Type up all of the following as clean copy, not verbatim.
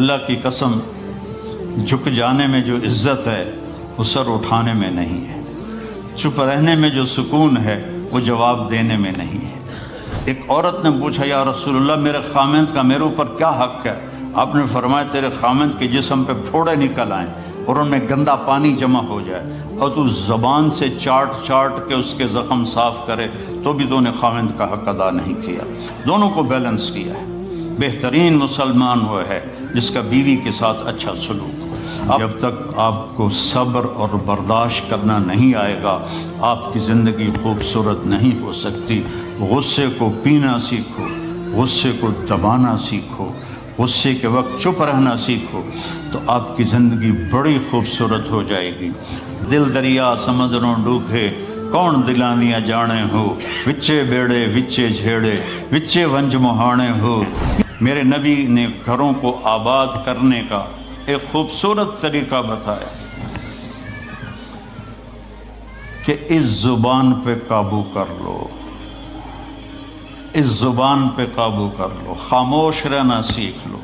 اللہ کی قسم جھک جانے میں جو عزت ہے وہ سر اٹھانے میں نہیں ہے، چپ رہنے میں جو سکون ہے وہ جواب دینے میں نہیں ہے۔ ایک عورت نے پوچھا یا رسول اللہ میرے خامند کا میرے اوپر کیا حق ہے؟ آپ نے فرمایا تیرے خامند کے جسم پہ پھوڑے نکل آئیں اور ان میں گندا پانی جمع ہو جائے اور تو زبان سے چاٹ چاٹ کے اس کے زخم صاف کرے تو بھی تو نے خامند کا حق ادا نہیں کیا۔ دونوں کو بیلنس کیا ہے۔ بہترین مسلمان وہ ہے جس کا بیوی کے ساتھ اچھا سلوک ہو۔ جب تک آپ کو صبر اور برداشت کرنا نہیں آئے گا آپ کی زندگی خوبصورت نہیں ہو سکتی۔ غصے کو پینا سیکھو، غصے کو دبانا سیکھو، غصے کے وقت چپ رہنا سیکھو تو آپ کی زندگی بڑی خوبصورت ہو جائے گی۔ دل دریا سمندروں ڈوبے کون دلانیاں جانے ہو، وچے بیڑے وچے جھیڑے وچے ونج مہانے ہو۔ میرے نبی نے گھروں کو آباد کرنے کا ایک خوبصورت طریقہ بتایا کہ اس زبان پہ قابو کر لو، اس زبان پہ قابو کر لو، خاموش رہنا سیکھ لو۔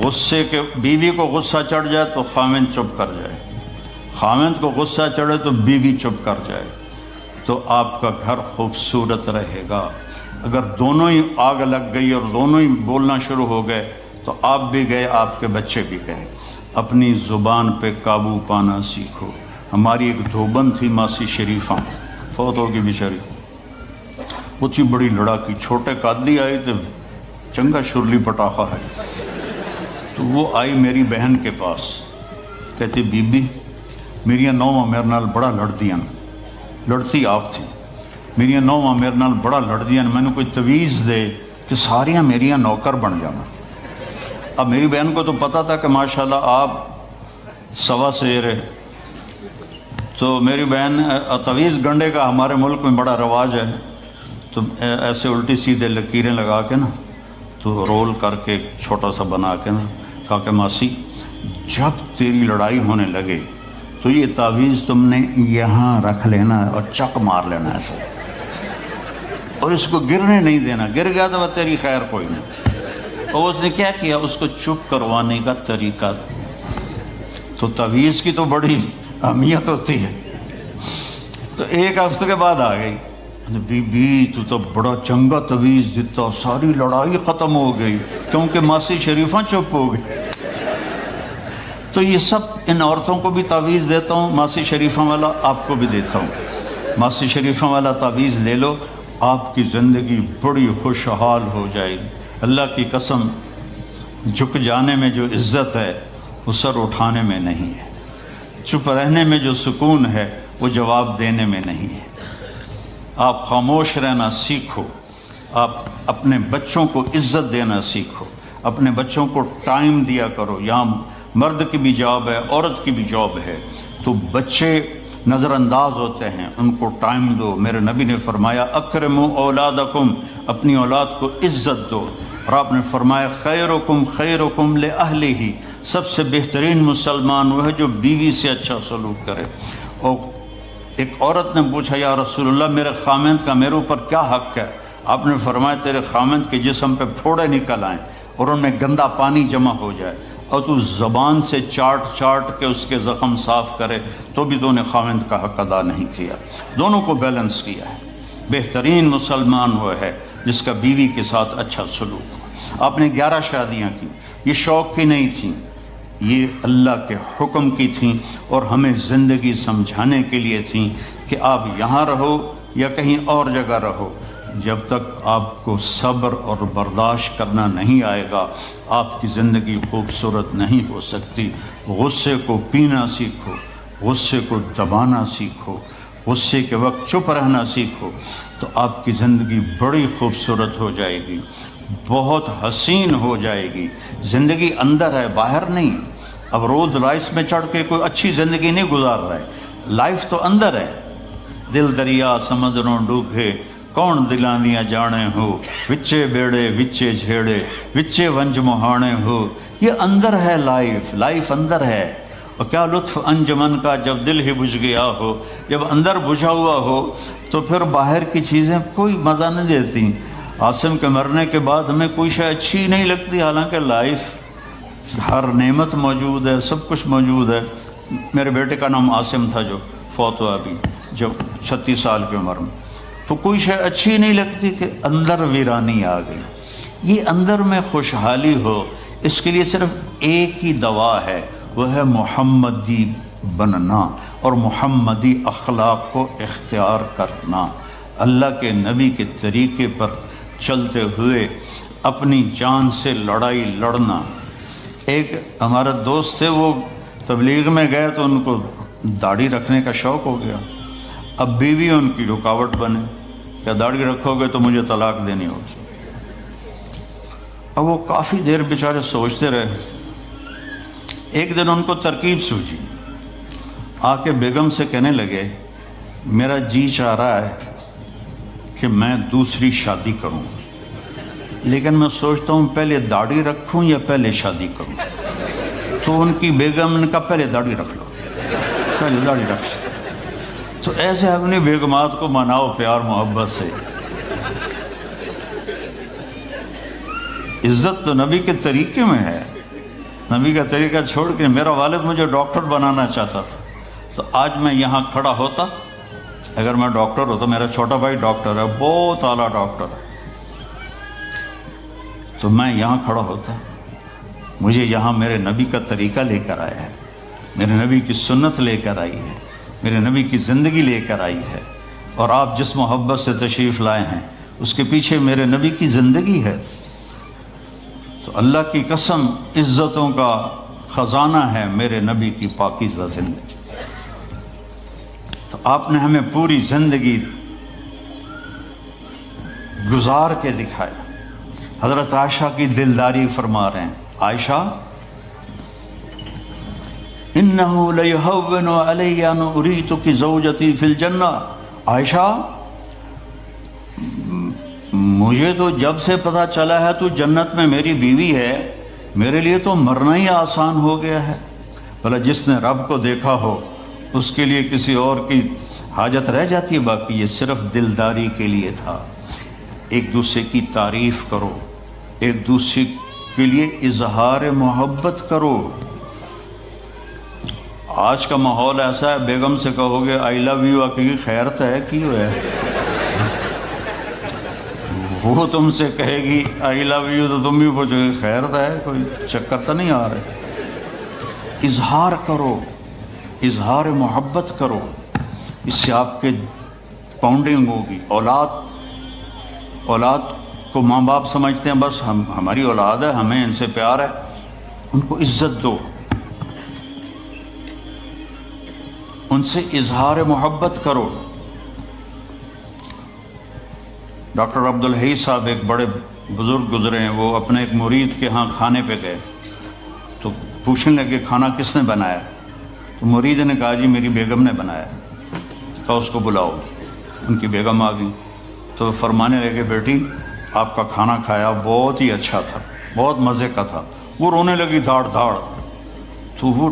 غصے کے بیوی کو غصہ چڑھ جائے تو خامند چپ کر جائے، خامند کو غصہ چڑھے تو بیوی چپ کر جائے تو آپ کا گھر خوبصورت رہے گا۔ اگر دونوں ہی آگ لگ گئی اور دونوں ہی بولنا شروع ہو گئے تو آپ بھی گئے، آپ کے بچے بھی گئے۔ اپنی زبان پہ قابو پانا سیکھو۔ ہماری ایک دھوبن تھی ماسی شریفہ، فوت ہوگی بیچاری، وہ تھی بڑی لڑاکی، چھوٹے قادی آئے تھے، چنگا شرلی پٹاخہ ہے، تو وہ آئی میری بہن کے پاس، کہتی بی بی میریاں نوواں میرے نال بڑا لڑدیاں، لڑتی آپ تھی، میریاں نوواں میرے نال بڑا لڑدیاں، میں نے کوئی تویز دے کہ ساریاں میریاں نوکر بن جانا۔ اب میری بہن کو تو پتہ تھا کہ ماشاءاللہ آپ سوا سیر ہے، تو میری بہن تویز گنڈے کا ہمارے ملک میں بڑا رواج ہے، تو ایسے الٹی سیدھے لکیریں لگا کے نا تو رول کر کے چھوٹا سا بنا کے نا کہا کہ ماسی جب تیری لڑائی ہونے لگے تو یہ تعویذ تم نے یہاں رکھ لینا اور چک مار لینا ایسے، اور اس کو گرنے نہیں دینا، گر گیا تو وہ تیری خیر کوئی نہیں۔ اور اس نے کیا کیا، اس کو چپ کروانے کا طریقہ، تو تعویذ کی تو بڑی اہمیت ہوتی ہے۔ تو ایک ہفتے کے بعد آ گئی، بی بی تو بڑا چنگا تویز دیتا، ساری لڑائی ختم ہو گئی کیونکہ ماسی شریفہ چپ ہو گئی۔ تو یہ سب ان عورتوں کو بھی تعویذ دیتا ہوں، ماسی شریفہ والا آپ کو بھی دیتا ہوں، ماسی شریفہ والا تعویذ لے لو، آپ کی زندگی بڑی خوشحال ہو جائے گی۔ اللہ کی قسم جھک جانے میں جو عزت ہے وہ سر اٹھانے میں نہیں ہے، چپ رہنے میں جو سکون ہے وہ جواب دینے میں نہیں ہے۔ آپ خاموش رہنا سیکھو، آپ اپنے بچوں کو عزت دینا سیکھو، اپنے بچوں کو ٹائم دیا کرو۔ یہاں مرد کی بھی جاب ہے، عورت کی بھی جاب ہے، تو بچے نظر انداز ہوتے ہیں، ان کو ٹائم دو۔ میرے نبی نے فرمایا اکرموا اولادکم، اپنی اولاد کو عزت دو، اور آپ نے فرمایا خیرکم خیرکم لأہلہ، سب سے بہترین مسلمان وہ ہے جو بیوی سے اچھا سلوک کرے۔ اور ایک عورت نے پوچھا یا رسول اللہ میرے خامند کا میرے اوپر کیا حق ہے؟ آپ نے فرمایا تیرے خامند کے جسم پہ پھوڑے نکل آئیں اور ان میں گندا پانی جمع ہو جائے اور تو زبان سے چاٹ چاٹ کے اس کے زخم صاف کرے تو بھی تو نے خامند کا حق ادا نہیں کیا۔ دونوں کو بیلنس کیا ہے۔ بہترین مسلمان وہ ہے جس کا بیوی کے ساتھ اچھا سلوک ہو۔ آپ نے 11 شادیاں کی، یہ شوق کی نہیں تھیں، یہ اللہ کے حکم کی تھیں اور ہمیں زندگی سمجھانے کے لیے تھیں کہ آپ یہاں رہو یا کہیں اور جگہ رہو، جب تک آپ کو صبر اور برداشت کرنا نہیں آئے گا آپ کی زندگی خوبصورت نہیں ہو سکتی۔ غصے کو پینا سیکھو، غصے کو دبانا سیکھو، غصے کے وقت چپ رہنا سیکھو تو آپ کی زندگی بڑی خوبصورت ہو جائے گی، بہت حسین ہو جائے گی۔ زندگی اندر ہے، باہر نہیں۔ اب رولز رائس میں چڑھ کے کوئی اچھی زندگی نہیں گزار رہا ہے، لائف تو اندر ہے۔ دل دریا سمندروں ڈوبے کون دلانیاں جانے ہو، وچے بیڑے وچے جھیڑے وچے ونج مہانے ہو۔ یہ اندر ہے، لائف اندر ہے۔ اور کیا لطف انجمن کا جب دل ہی بجھ گیا ہو، جب اندر بجھا ہوا ہو تو پھر باہر کی چیزیں کوئی مزہ نہیں دیتی۔ عاصم کے مرنے کے بعد ہمیں کوئی شے اچھی نہیں لگتی، حالانکہ لائف ہر نعمت موجود ہے، سب کچھ موجود ہے۔ میرے بیٹے کا نام عاصم تھا جو فوت ہوا ابھی، جب 36 سال کی عمر میں، تو کوئی شے اچھی نہیں لگتی کہ اندر ویرانی آ گئی۔ یہ اندر میں خوشحالی ہو، اس کے لیے صرف ایک ہی دوا ہے، وہ ہے محمدی بننا اور محمدی اخلاق کو اختیار کرنا، اللہ کے نبی کے طریقے پر چلتے ہوئے اپنی جان سے لڑائی لڑنا۔ ایک ہمارا دوست تھے، وہ تبلیغ میں گئے تو ان کو داڑھی رکھنے کا شوق ہو گیا، اب بیوی ان کی رکاوٹ بنے، کہ داڑھی رکھو گے تو مجھے طلاق دینی ہوگی۔ اب وہ کافی دیر بیچارے سوچتے رہے، ایک دن ان کو ترکیب سوچی، آ کے بیگم سے کہنے لگے میرا جی چاہ رہا ہے کہ میں دوسری شادی کروں، لیکن میں سوچتا ہوں پہلے داڑھی رکھوں یا پہلے شادی کروں۔ تو ان کی بیگم نے کہا پہلے داڑھی رکھ لو، پہلے داڑھی رکھ لو۔ تو ایسے اپنی بیگمات کو مناؤ پیار محبت سے۔ عزت تو نبی کے طریقے میں ہے، نبی کا طریقہ چھوڑ کے میرا والد مجھے ڈاکٹر بنانا چاہتا تھا، تو آج میں یہاں کھڑا ہوتا، اگر میں ڈاکٹر ہوتا، میرا چھوٹا بھائی ڈاکٹر ہے، بہت اعلیٰ ڈاکٹر ہے، تو میں یہاں کھڑا ہوتا۔ مجھے یہاں میرے نبی کا طریقہ لے کر آیا ہے، میرے نبی کی سنت لے کر آئی ہے، میرے نبی کی زندگی لے کر آئی ہے، اور آپ جس محبت سے تشریف لائے ہیں اس کے پیچھے میرے نبی کی زندگی ہے۔ تو اللہ کی قسم عزتوں کا خزانہ ہے میرے نبی کی پاکیزہ زندگی۔ تو آپ نے ہمیں پوری زندگی گزار کے دکھایا۔ حضرت عائشہ کی دلداری فرما رہے ہیں، عائشہ انہو لیہون علی ان اریتک زوجتی فی الجنہ، عائشہ مجھے تو جب سے پتہ چلا ہے تو جنت میں میری بیوی ہے، میرے لیے تو مرنا ہی آسان ہو گیا ہے۔ بھلا جس نے رب کو دیکھا ہو اس کے لیے کسی اور کی حاجت رہ جاتی ہے؟ باقی یہ صرف دلداری کے لیے تھا۔ ایک دوسرے کی تعریف کرو، ایک دوسرے کے لیے اظہار محبت کرو۔ آج کا ماحول ایسا ہے، بیگم سے کہو گے آئی لو یو، کی خیر تو ہے کی ہے، وہ تم سے کہے گی آئی لو یو تو تم بھی پوچھو گے خیر تو ہے، کوئی چکر تو نہیں آ رہے۔ اظہار کرو، اظہار محبت کرو، اس سے آپ کے پاؤنڈنگ ہوگی۔ اولاد کو ماں باپ سمجھتے ہیں بس ہماری اولاد ہے، ہمیں ان سے پیار ہے، ان کو عزت دو، ان سے اظہار محبت کرو۔ ڈاکٹر عبدالحی صاحب ایک بڑے بزرگ گزرے ہیں، وہ اپنے ایک مرید کے ہاں کھانے پہ گئے تو پوچھنے لگے کھانا کس نے بنایا؟ تو مرید نے کہا جی میری بیگم نے بنایا۔ کہا اس کو بلاؤ۔ ان کی بیگم آ گئی تو وہ فرمانے لگے بیٹی آپ کا کھانا کھایا بہت ہی اچھا تھا، بہت مزے کا تھا۔ وہ رونے لگی دھاڑ دھاڑ۔ تو وہ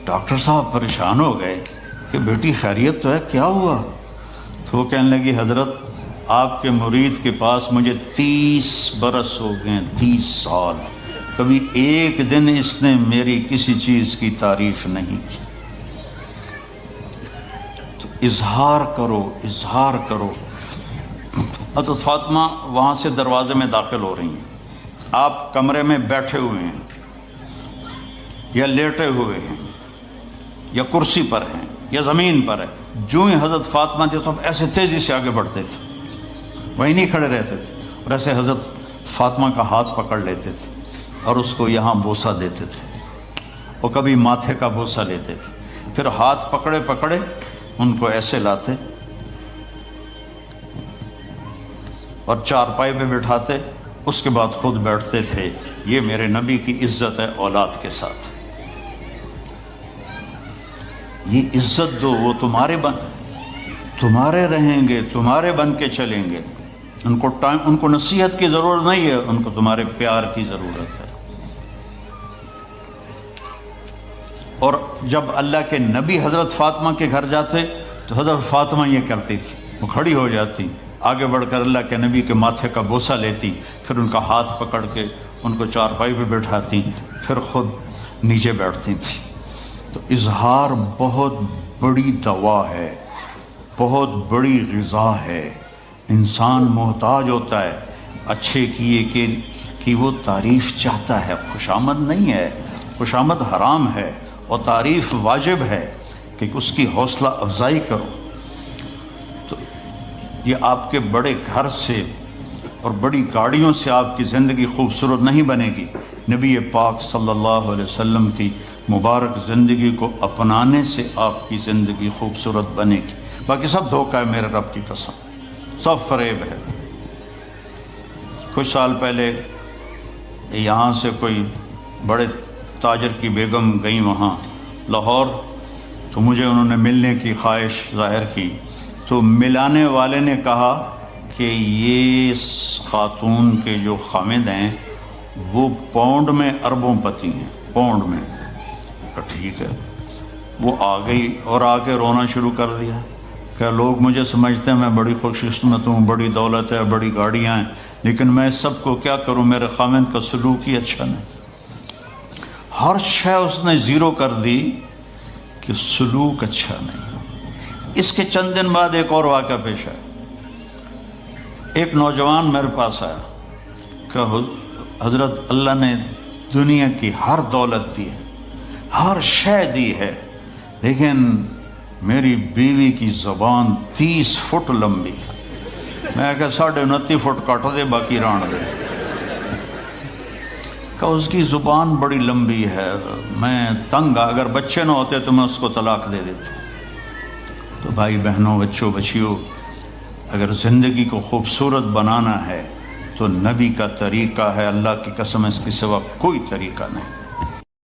ڈاکٹر صاحب پریشان ہو گئے کہ بیٹی خیریت تو ہے، کیا ہوا؟ تو وہ کہنے لگی حضرت آپ کے مرید کے پاس مجھے 30 برس ہو گئے، 30 سال، کبھی ایک دن اس نے میری کسی چیز کی تعریف نہیں کی۔ تو اظہار کرو، اظہار کرو۔ حضرت فاطمہ وہاں سے دروازے میں داخل ہو رہی ہیں، آپ کمرے میں بیٹھے ہوئے ہیں یا لیٹے ہوئے ہیں یا کرسی پر ہیں یا زمین پر ہے، جو ہی حضرت فاطمہ تھے تو ایسے تیزی سے آگے بڑھتے تھے، وہیں نہیں کھڑے رہتے تھے، اور ایسے حضرت فاطمہ کا ہاتھ پکڑ لیتے تھے اور اس کو یہاں بوسہ دیتے تھے، اور کبھی ماتھے کا بوسہ لیتے تھے، پھر ہاتھ پکڑے پکڑے ان کو ایسے لاتے اور چارپائی پہ بٹھاتے، اس کے بعد خود بیٹھتے تھے۔ یہ میرے نبی کی عزت ہے اولاد کے ساتھ، یہ عزت دو، وہ تمہارے رہیں گے، تمہارے بن کے چلیں گے۔ ان کو نصیحت کی ضرورت نہیں ہے، ان کو تمہارے پیار کی ضرورت ہے۔ اور جب اللہ کے نبی حضرت فاطمہ کے گھر جاتے تو حضرت فاطمہ یہ کرتی تھی، وہ کھڑی ہو جاتی، آگے بڑھ کر اللہ کے نبی کے ماتھے کا بوسہ لیتی، پھر ان کا ہاتھ پکڑ کے ان کو چارپائی پہ بٹھاتی، پھر خود نیچے بیٹھتی تھیں۔ تو اظہار بہت بڑی دوا ہے، بہت بڑی غذا ہے۔ انسان محتاج ہوتا ہے اچھے کیے کہ وہ تعریف چاہتا ہے، خوشامد نہیں ہے، خوشامد حرام ہے، اور تعریف واجب ہے کہ اس کی حوصلہ افزائی کرو۔ تو یہ آپ کے بڑے گھر سے اور بڑی گاڑیوں سے آپ کی زندگی خوبصورت نہیں بنے گی، نبی پاک صلی اللہ علیہ وسلم کی مبارک زندگی کو اپنانے سے آپ کی زندگی خوبصورت بنے گی۔ باقی سب دھوکہ ہے، میرے رب کی قسم، سب فریب ہے۔ کچھ سال پہلے یہاں سے کوئی بڑے تاجر کی بیگم گئیں وہاں لاہور، تو مجھے انہوں نے ملنے کی خواہش ظاہر کی، تو ملانے والے نے کہا کہ یہ خاتون کے جو خامد ہیں وہ پاؤنڈ میں اربوں پتی ہیں، پاؤنڈ میں۔ ٹھیک ہے، وہ آ گئی اور آ کے رونا شروع کر دیا کہ لوگ مجھے سمجھتے ہیں میں بڑی خوش قسمت ہوں، بڑی دولت ہے، بڑی گاڑیاں ہیں، لیکن میں سب کو کیا کروں، میرے خامند کا سلوک ہی اچھا نہیں۔ ہر شے اس نے زیرو کر دی کہ سلوک اچھا نہیں۔ اس کے چند دن بعد ایک اور واقعہ پیش آیا۔ ایک نوجوان میرے پاس آیا کہ حضرت اللہ نے دنیا کی ہر دولت دی ہے، ہر شے دی ہے، لیکن میری بیوی کی زبان 30 فٹ لمبی، میں کہ 29.5 فٹ کٹ دے باقی ران دے، کہ اس کی زبان بڑی لمبی ہے، میں تنگ، اگر بچے نہ ہوتے تو میں اس کو طلاق دے دیتا۔ تو بھائی بہنوں، بچوں بچیوں، اگر زندگی کو خوبصورت بنانا ہے تو نبی کا طریقہ ہے، اللہ کی قسم اس کے سوا کوئی طریقہ نہیں۔